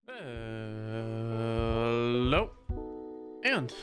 Hello, and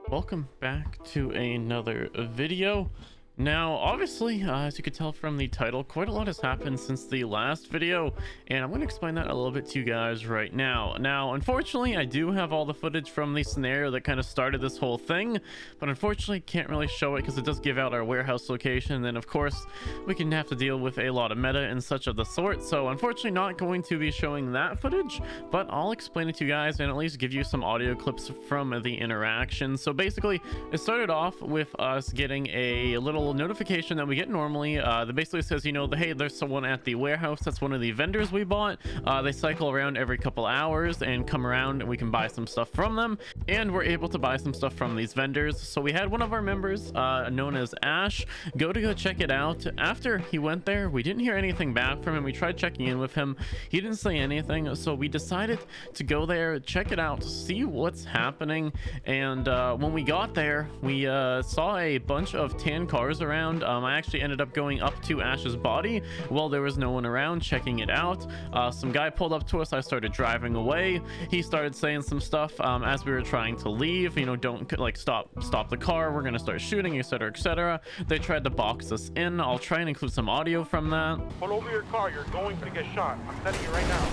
welcome back to another video. Now, obviously, as you could tell from the title, quite a lot has happened since the last video, and I'm going to explain that a little bit to you guys right now. Now, unfortunately, I do have all the footage from the scenario that kind of started this whole thing, but unfortunately, can't really show it because it does give out our warehouse location, and then, of course, we can have to deal with a lot of meta and such of the sort, so unfortunately, not going to be showing that footage, but I'll explain it to you guys and at least give you some audio clips from the interaction. So basically, it started off with us getting a little notification that we get normally that basically says, you know, hey, there's someone at the warehouse. That's one of the vendors we bought. They cycle around every couple hours and come around, and we can buy some stuff from them, and we're able to buy some stuff from these vendors. So we had one of our members known as Ash go check it out. After he went there, we didn't hear anything back from him. We tried checking in with him. He didn't say anything, so we decided to go there, check it out, see what's happening. And when we got there, we saw a bunch of tan cars around. I actually ended up going up to Ash's body while there was no one around, checking it out. Some guy pulled up to us. I started driving away. He started saying some stuff as we were trying to leave, you know, don't like stop the car, we're gonna start shooting, etc, etc. They tried to box us in. I'll try and include some audio from that. Pull over your car, you're going to get shot. I'm telling you right now.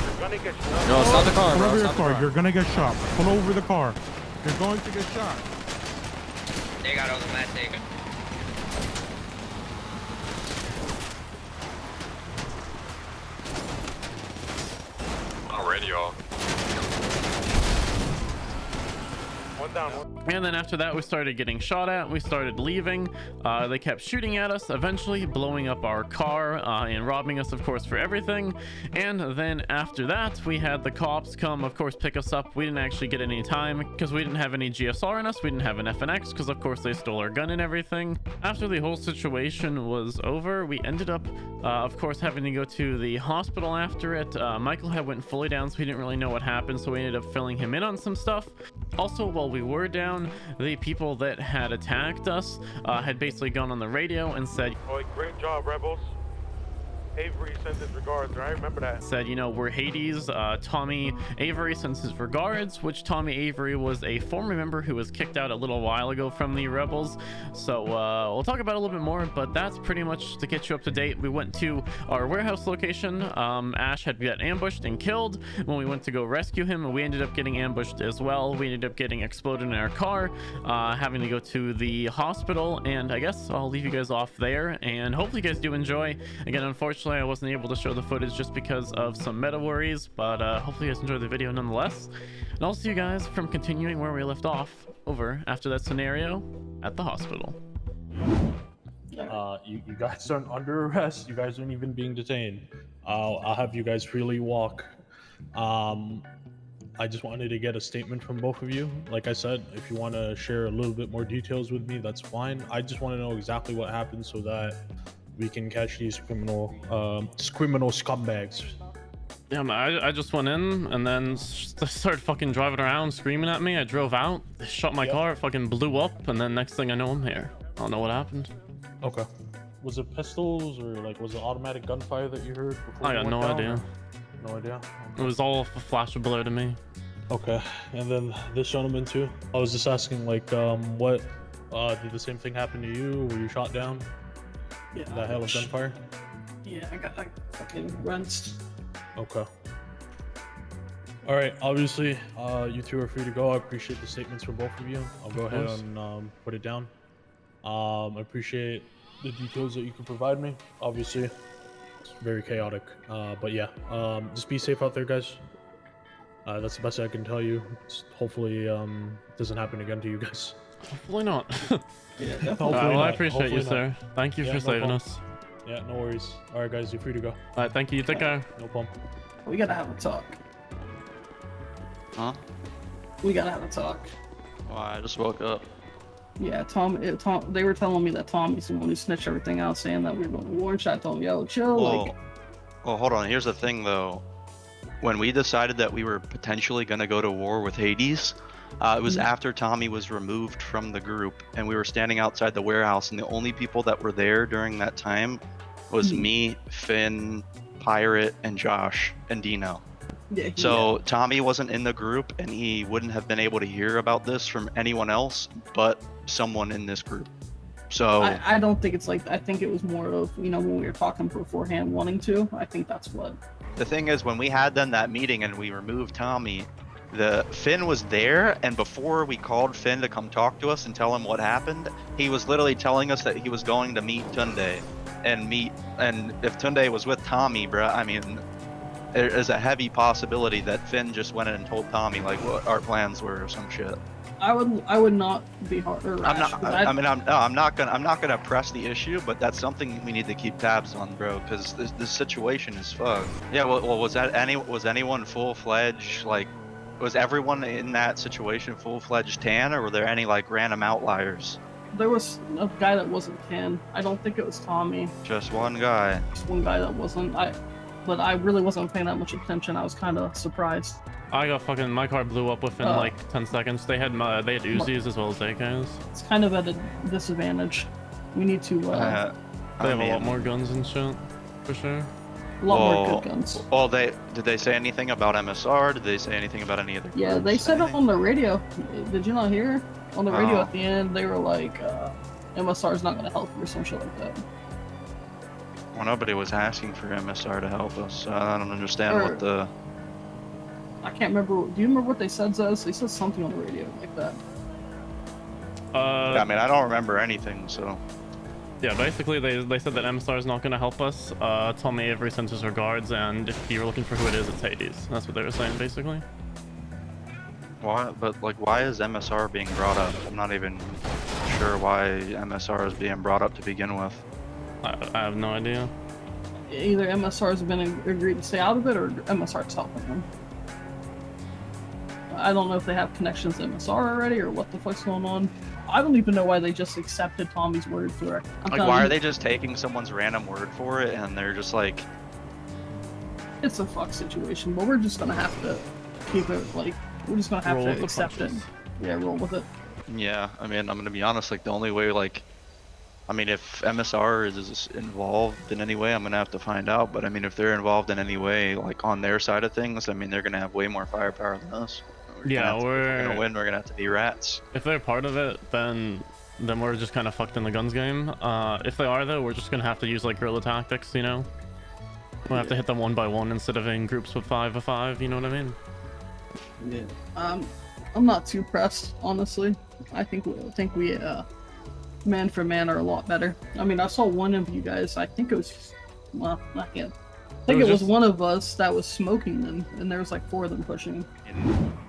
You're gonna get shot. No, stop the car, Pull bro. over your Stop the car. car. You're gonna get shot. Pull over the car. You're going to get shot. They got automatic. Already, y'all. One down. And then after that, we started getting shot at. We started leaving. They kept shooting at us, eventually blowing up our car and robbing us, of course, for everything. And then after that, we had the cops come, of course, pick us up. We didn't actually get any time because we didn't have any GSR in us. We didn't have an FNX because, of course, they stole our gun and everything. After the whole situation was over, we ended up, of course, having to go to the hospital after it. Michael had went fully down, so we didn't really know what happened, so we ended up filling him in on some stuff. Also, while we were down, the people that had attacked us had basically gone on the radio and said, Oh, great job, rebels. Avery sends his regards, right? Remember that. Said, you know, we're Hades. Tommy Avery sends his regards, which Tommy Avery was a former member who was kicked out a little while ago from the rebels. So we'll talk about it a little bit more, but that's pretty much to get you up to date. We went to our warehouse location. Ash had got ambushed and killed. When we went to go rescue him, we ended up getting ambushed as well. We ended up getting exploded in our car, having to go to the hospital, and I guess I'll leave you guys off there, and hopefully you guys do enjoy. Again, unfortunately, I wasn't able to show the footage just because of some meta worries, but hopefully you guys enjoyed the video nonetheless. And I'll see you guys from continuing where we left off over after that scenario at the hospital. You guys aren't under arrest. You guys aren't even being detained. I'll have you guys freely walk. I just wanted to get a statement from both of you. Like I said, if you want to share a little bit more details with me, that's fine. I just want to know exactly what happened so that we can catch these criminal scumbags. Yeah, I just went in and then they started fucking driving around screaming at me. I drove out, they shot my car, it fucking blew up, and then next thing I know, I'm here. I don't know what happened. Okay. Was it pistols or like was it automatic gunfire that you heard before? I got no idea. No idea. It was all a flash of blur to me. Okay, and then this gentleman too. I was just asking, like, what did the same thing happen to you? Were you shot down? Yeah. The hell of gunfire? Yeah, I got fucking runs. Okay. All right. Obviously, you two are free to go. I appreciate the statements from both of you. I'll go ahead and put it down. I appreciate the details that you can provide me. Obviously, it's very chaotic. But yeah, just be safe out there, guys. That's the best I can tell you. Hopefully, it doesn't happen again to you guys. Hopefully not. Yeah, definitely. Well, I not. appreciate you, Hopefully sir. Thank you for saving problem. us. Yeah, no worries. All right, guys, you're free to go. All right, thank you. Take care. No problem. We gotta have a talk. Huh? We gotta have a talk. Well, I just woke up. Yeah, Tom. They were telling me that Tommy's the one who snitched everything out, saying that we were going to war. And I told him, yo, chill. Like, Well, hold on. Here's the thing, though. When we decided that we were potentially going to go to war with Hades, it was after Tommy was removed from the group, and we were standing outside the warehouse, and the only people that were there during that time was me, Finn, Pirate, and Josh, and Dino. Yeah, So Tommy wasn't in the group, and he wouldn't have been able to hear about this from anyone else but someone in this group. So I don't think it's like, I think it was more of, you know, when we were talking beforehand wanting to, I think that's what. the thing is, when we had then that meeting and we removed Tommy, the Finn was there, and before we called Finn to come talk to us and tell him what happened, he was literally telling us that he was going to meet Tunde and if Tunde was with Tommy, bruh, I mean, there is a heavy possibility that Finn just went in and told Tommy like what our plans were or some shit. I would not be hard or rash. I'm not gonna press the issue, but that's something we need to keep tabs on, bro, because this situation is fucked. Yeah, well, was anyone full-fledged, like, was everyone in that situation full-fledged tan, or were there any like random outliers? There was a guy that wasn't tan. I don't think it was Tommy. Just one guy. Just one guy that wasn't. But I really wasn't paying that much attention. I was kind of surprised. I got my car blew up within like 10 seconds. They had Uzis as well as AKs. It's kind of at a disadvantage. We need to. They have a lot more guns and shit, for sure. A lot more good guns. Well, did they say anything about MSR? Did they say anything about any other? Yeah, they said it on the radio. Did you not hear? On the radio at the end, they were like, MSR is not going to help you or some shit like that. Well, nobody was asking for MSR to help us. So I don't understand what the. I can't remember. Do you remember what they said, Zez? They said something on the radio like that. I mean, I don't remember anything, so. Yeah, basically they said that MSR is not going to help us. Tell me every sent his regards, and if you're looking for who it is, it's Hades. That's what they were saying, basically. Why? But like, why is MSR being brought up? I'm not even sure why MSR is being brought up to begin with. I have no idea. Either MSR has been agreed to stay out of it, or MSR is helping them. I don't know if they have connections to MSR already, or what the fuck's going on. I don't even know why they just accepted Tommy's word for it. Like, why are they just taking someone's random word for it, and they're just like... It's a fuck situation, but we're just gonna have to keep it, like, we're just gonna have to accept it. Yeah, roll with it. Yeah, I mean, I'm gonna be honest, like, the only way, like... I mean, if MSR is involved in any way, I'm gonna have to find out, but I mean, if they're involved in any way, like, on their side of things, I mean, they're gonna have way more firepower than us. We're gonna win. We're gonna have to be rats. If they're part of it, then we're just kind of fucked in the guns game. If they are, though, we're just gonna have to use like guerrilla tactics. You know, we'll have to hit them one by one instead of in groups with 5 of 5. You know what I mean? Yeah. I'm not too pressed, honestly. I think we man for man are a lot better. I mean, I saw one of you guys. I think it was, well, not yet. I think it was one of us that was smoking them, and there was like 4 of them pushing.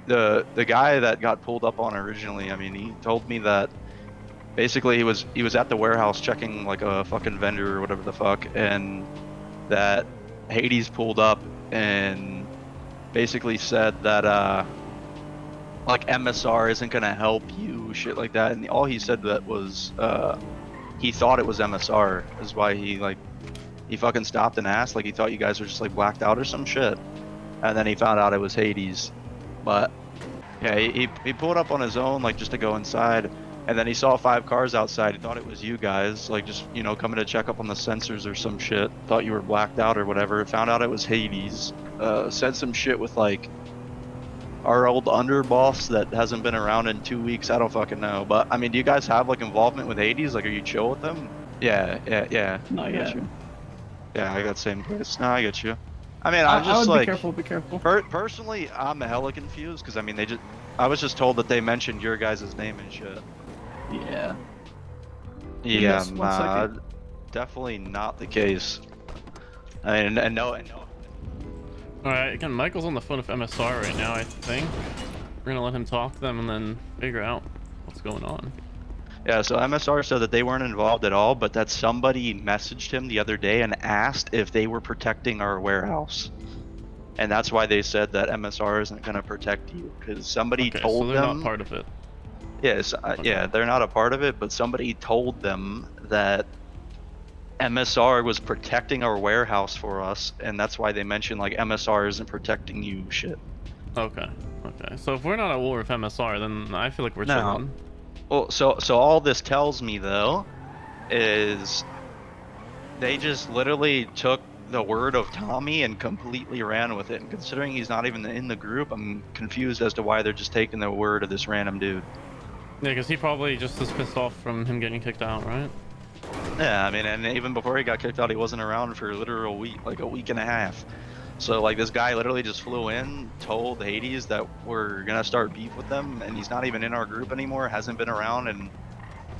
The guy that got pulled up on originally, I mean, he told me that basically he was at the warehouse checking like a fucking vendor or whatever the fuck, and that Hades pulled up and basically said that like MSR isn't gonna help you, shit like that, and all he said that was he thought it was MSR, is why he fucking stopped and asked, like he thought you guys were just like blacked out or some shit, and then he found out it was Hades. But yeah, he pulled up on his own, like, just to go inside, and then he saw 5 cars outside. He thought it was you guys, like, just, you know, coming to check up on the sensors or some shit. Thought you were blacked out or whatever. Found out it was Hades. Said some shit with like our old underboss that hasn't been around in 2 weeks. I don't fucking know. But I mean, do you guys have like involvement with Hades? Like, are you chill with them? Yeah. No, yeah. Yeah, I got the same place. No, I get you. I mean, I'm just like, be careful. Personally, I'm hella confused because I mean, I was just told that they mentioned your guys' name and shit. Yeah. Yeah, nah, definitely not the case. I mean, and no. Alright, again, Michael's on the phone with MSR right now, I think. We're gonna let him talk to them and then figure out what's going on. Yeah, so MSR said that they weren't involved at all, but that somebody messaged him the other day and asked if they were protecting our warehouse. And that's why they said that MSR isn't going to protect you, because somebody told them... so they're not part of it. Yes, yeah, they're not a part of it, but somebody told them that MSR was protecting our warehouse for us, and that's why they mentioned, like, MSR isn't protecting you shit. Okay. So if we're not at war with MSR, then I feel like we're chilling. Well, so all this tells me, though, is they just literally took the word of Tommy and completely ran with it. And considering he's not even in the group, I'm confused as to why they're just taking the word of this random dude. Yeah, because he probably just is pissed off from him getting kicked out, right? Yeah, I mean, and even before he got kicked out, he wasn't around for literal week, like a week and a half. So like this guy literally just flew in, told Hades that we're gonna start beef with them, and he's not even in our group anymore, hasn't been around in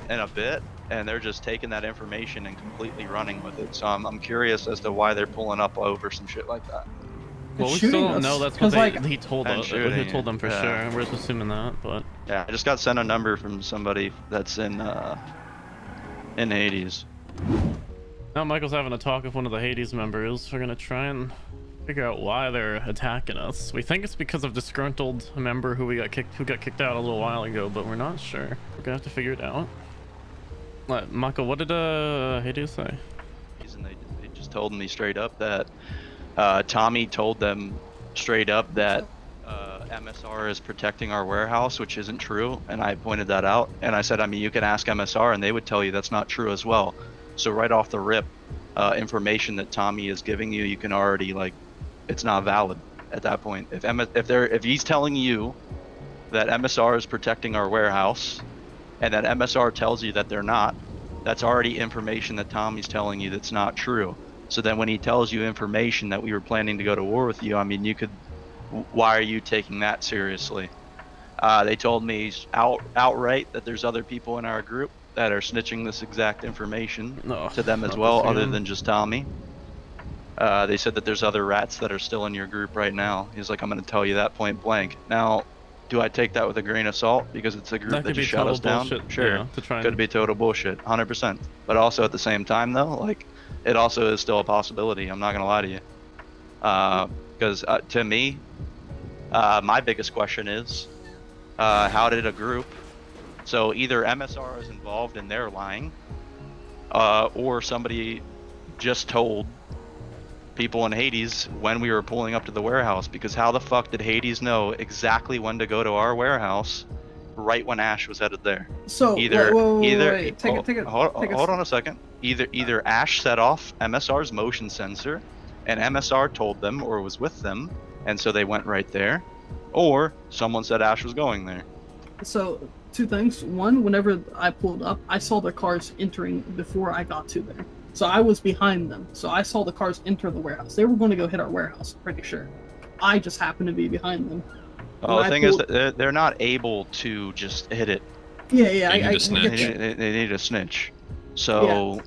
a bit, and they're just taking that information and completely running with it. So I'm curious as to why they're pulling up over some shit like that. Well, we shooting still don't us, know. That's 'cause, what like, he told and us. shooting, He told them for yeah. sure. We're just assuming that, but Yeah, I just got sent a number from somebody that's in Hades. now Michael's having a talk with one of the Hades members. We're gonna try and figure out why they're attacking us. We think it's because of disgruntled member who got kicked out a little while ago, but we're not sure. We're gonna have to figure it out. Michael, what did Hades say? And they just told me straight up that Tommy told them straight up that MSR is protecting our warehouse, which isn't true, and I pointed that out, and I said, I mean, you can ask MSR and they would tell you that's not true as well. So right off the rip, information that Tommy is giving you, you can already, like, it's not valid at that point. If he's telling you that MSR is protecting our warehouse and that MSR tells you that they're not, that's already information that Tommy's telling you that's not true. So then when he tells you information that we were planning to go to war with you, I mean, why are you taking that seriously? They told me outright that there's other people in our group that are snitching this exact information to them as well, other than just Tommy. They said that there's other rats that are still in your group right now. He's like, I'm going to tell you that point blank. Now, do I take that with a grain of salt because it's a group that just shut us down? Sure, yeah, could be total bullshit, 100%. But also at the same time, though, like, it also is still a possibility. I'm not gonna lie to you. Because to me, my biggest question is, how did a group? So either MSR is involved in their lying, or somebody just told people in Hades when we were pulling up to the warehouse, because how the fuck did Hades know exactly when to go to our warehouse right when Ash was headed there? So wait. Hold on a second. Either Ash set off MSR's motion sensor and MSR told them or was with them, and so they went right there, or someone said Ash was going there. So two things. One, whenever I pulled up, I saw their cars entering before I got to there. So I was behind them. So I saw the cars enter the warehouse. They were going to go hit our warehouse, pretty sure. I just happened to be behind them. Well, the thing is that they're not able to just hit it. Yeah, They need a snitch. They need a snitch. So. Yeah.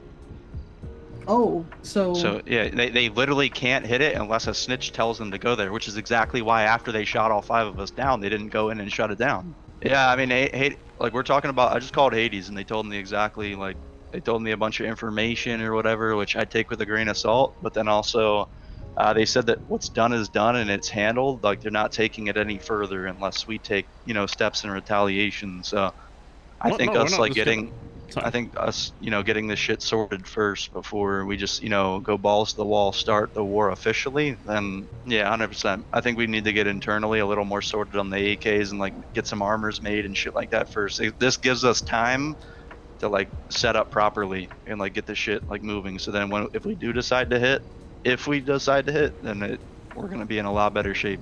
Oh, So yeah, they literally can't hit it unless a snitch tells them to go there, which is exactly why after they shot all 5 of us down, they didn't go in and shut it down. Yeah, I mean, like we're talking about, I just called Hades and they told me exactly, like, they told me a bunch of information or whatever, which I take with a grain of salt. But then also, they said that what's done is done and it's handled. Like, they're not taking it any further unless we take, steps in retaliation. So I think us getting this shit sorted first before we just, go balls to the wall, start the war officially, then yeah, 100%. I think we need to get internally a little more sorted on the AKs and like get some armors made and shit like that first. This gives us time to like set up properly and like get the shit like moving. So then if we decide to hit, then we're gonna be in a lot better shape.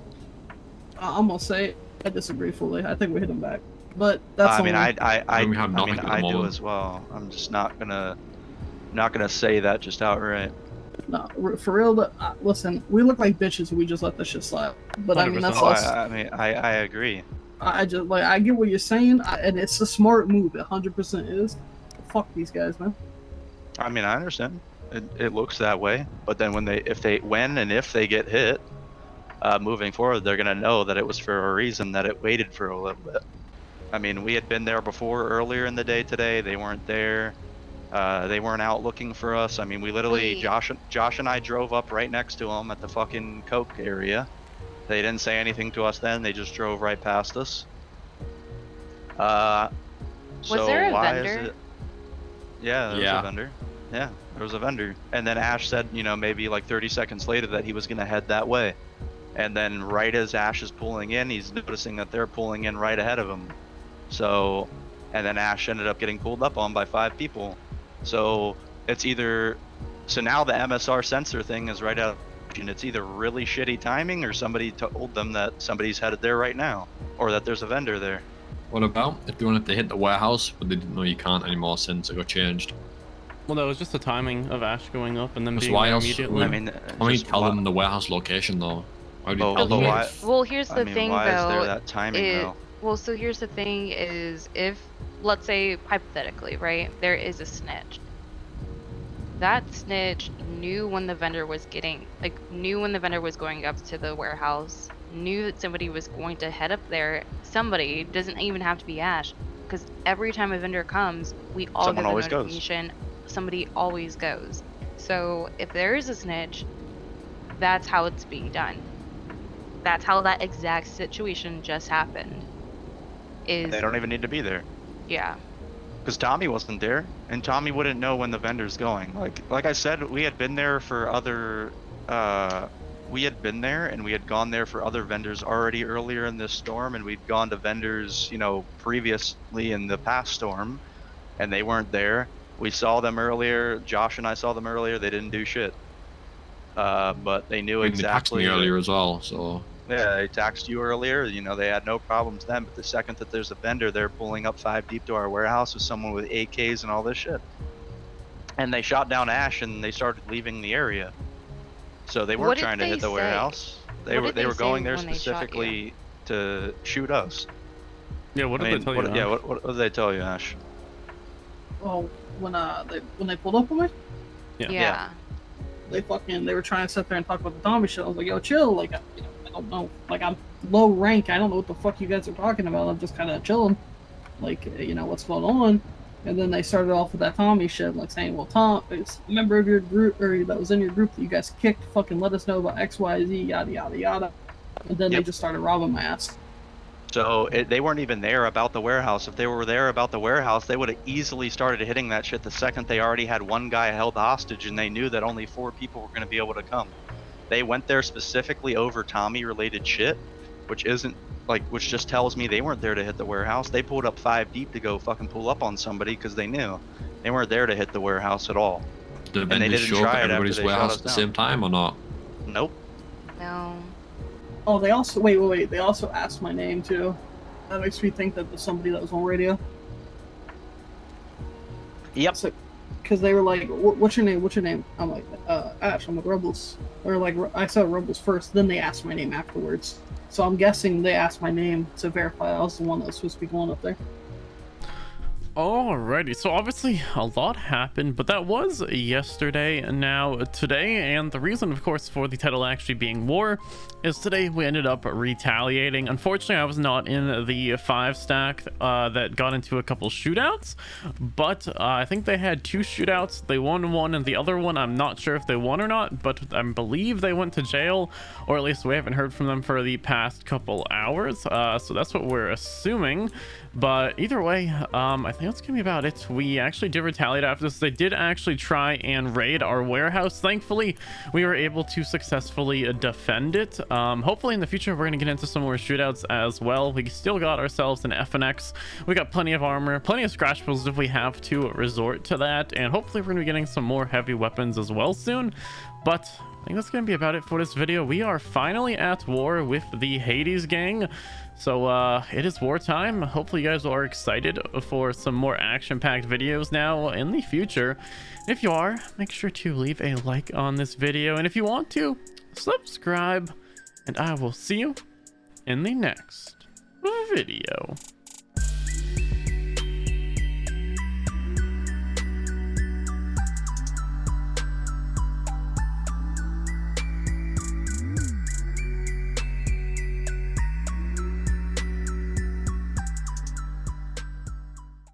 I'm gonna say I disagree fully. I think we hit them back, but that's. I mean, I moment. do as well. I'm just not gonna say that just outright. No, for real. Listen, we look like bitches if we just let this shit slide. But I mean, that's us. I agree. I just I get what you're saying, and it's a smart move. It 100% is. Fuck these guys, man. I mean, I understand. It looks that way, but then if they get hit, moving forward, they're gonna know that it was for a reason, that it waited for a little bit. I mean, we had been there before earlier in the day today. They weren't there. They weren't out looking for us. I mean, we literally, Josh and I drove up right next to them at the fucking Coke area. They didn't say anything to us then. They just drove right past us. Was there a vendor? Yeah, there was a vendor. Yeah, there was a vendor. And then Ash said, maybe like 30 seconds later that he was going to head that way. And then right as Ash is pulling in, he's noticing that they're pulling in right ahead of him. So, and then Ash ended up getting pulled up on by 5 people. So it's either So now the MSR sensor thing is right out, and it's either really shitty timing or somebody told them that somebody's headed there right now, or that there's a vendor there. What about if they wanted to hit the warehouse, but they didn't know you can't anymore since it got changed? Well, that was just the timing of Ash going up and then That's being why there else, immediately. I mean, why don't you tell them the warehouse location though? Why would you tell them? why, Well, here's the I mean, thing why though. is there that timing though? Well, so here's the thing is if, let's say hypothetically, right, there is a snitch. That snitch knew when the vendor was knew when the vendor was going up to the warehouse, knew that somebody was going to head up there. Somebody, doesn't even have to be Ash, because every time a vendor comes, we all Someone get the always goes. notification. Somebody always goes. So if there is a snitch, that's how it's being done. That's how that exact situation just happened. They don't even need to be there. Yeah. Because Tommy wasn't there, and Tommy wouldn't know when the vendor's going. Like I said, we had been there for other, we had been there and we had gone there for other vendors already earlier in this storm, and we'd gone to vendors, you know, previously in the past storm, and they weren't there. We saw them earlier. Josh and I saw them earlier. They didn't do shit. But they knew exactly. They taxed me earlier as well, so. Yeah, they taxed you earlier. You know, they had no problems then. But the second that there's a vendor, they're pulling up 5 deep to our warehouse with someone with AKs and all this shit. And they shot down Ash and they started leaving the area. So they weren't trying to hit the warehouse. They were going there specifically to shoot us. Yeah, what did they tell you? Yeah, what did they tell you, Ash? Well, when they pulled up on me, Yeah. they were trying to sit there and talk about the Tommy shit. I was like, yo, chill. Like, you know, I don't know. Like, I'm low rank. I don't know what the fuck you guys are talking about. I'm just kind of chilling. Like, you know, what's going on? And then they started off with that Tommy shit, like saying, well, Tom, it's a member of your group, or that was in your group that you guys kicked, fucking let us know about X, Y, Z, yada, yada, yada. And then they just started robbing my ass. So they weren't even there about the warehouse. If they were there about the warehouse, they would have easily started hitting that shit the second they already had one guy held hostage and they knew that only 4 people were going to be able to come. They went there specifically over Tommy related shit, which just tells me they weren't there to hit the warehouse. They pulled up 5 deep to go fucking pull up on somebody because they knew. They weren't there to hit the warehouse at all. Did the vendors show up at everybody's warehouse at the same time or not? Nope. No. Oh, they also wait. They also asked my name too. That makes me think that there's somebody that was on radio. Yep. Because they were like, "What's your name? What's your name?" I'm like, Ash. I'm with Rebels. Or like, I said Rebels first. Then they asked my name afterwards. So I'm guessing they asked my name to verify I was the one that was supposed to be going up there. Alrighty, so obviously a lot happened, but that was yesterday. Now today, and the reason of course for the title actually being War, is today we ended up retaliating. Unfortunately, I was not in the 5 stack that got into a couple shootouts, but I think they had 2 shootouts. They won one, and the other one I'm not sure if they won or not, but I believe they went to jail, or at least we haven't heard from them for the past couple hours, so that's what we're assuming. But either way, I think that's gonna be about it. We actually did retaliate after this. They did actually try and raid our warehouse. Thankfully, we were able to successfully defend it. Hopefully in the future, we're gonna get into some more shootouts as well. We still got ourselves an FNX. We got plenty of armor, plenty of scratchables if we have to resort to that. And hopefully we're gonna be getting some more heavy weapons as well soon. But I think that's gonna be about it for this video. We are finally at war with the Hades gang. So it is wartime. Hopefully you guys are excited for some more action-packed videos now in the future. If you are, make sure to leave a like on this video, and if you want to, subscribe, and I will see you in the next video.